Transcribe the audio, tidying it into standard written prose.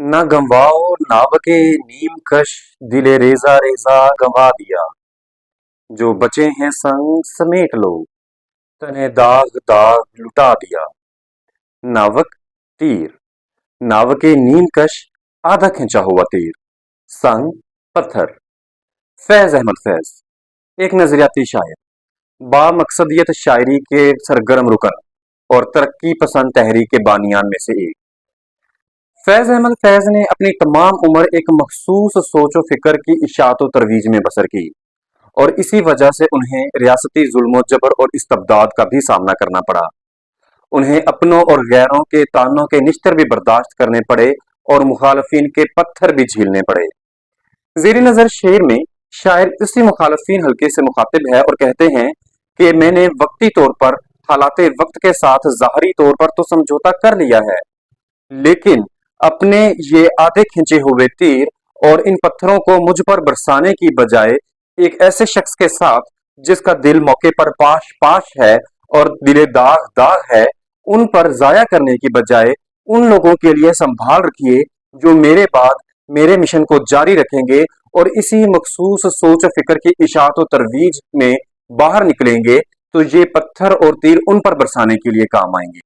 نہ گنواؤ ناو کے نیم کش دلے ریزا ریزا گنوا دیا، جو بچے ہیں سنگ سمیٹ لو تنے داغ داغ لٹا دیا۔ ناوک تیر، ناو کے نیم کش آدھا کھنچا ہوا تیر، سنگ پتھر۔ فیض احمد فیض ایک نظریاتی شاعر، با مقصدیت شاعری کے سرگرم رکن اور ترقی پسند تحریک کے بانیان میں سے ایک۔ فیض احمد فیض نے اپنی تمام عمر ایک مخصوص سوچ و فکر کی اشاعت و ترویج میں بسر کی، اور اسی وجہ سے انہیں ریاستی ظلم و جبر اور استبداد کا بھی سامنا کرنا پڑا۔ انہیں اپنوں اور غیروں کے تانوں کے نشتر بھی برداشت کرنے پڑے اور مخالفین کے پتھر بھی جھیلنے پڑے۔ زیر نظر شعر میں شاعر اسی مخالفین حلقے سے مخاطب ہے اور کہتے ہیں کہ میں نے وقتی طور پر حالات وقت کے ساتھ ظاہری طور پر تو سمجھوتا کر لیا ہے، لیکن اپنے یہ آدھے کھنچے ہوئے تیر اور ان پتھروں کو مجھ پر برسانے کی بجائے ایک ایسے شخص کے ساتھ جس کا دل موقع پر پاش پاش ہے اور دل داغ داغ ہے، ان پر ضائع کرنے کی بجائے ان لوگوں کے لیے سنبھال رکھیے جو میرے بعد میرے مشن کو جاری رکھیں گے اور اسی مخصوص سوچ و فکر کی اشاعت و ترویج میں باہر نکلیں گے، تو یہ پتھر اور تیر ان پر برسانے کے لیے کام آئیں گے۔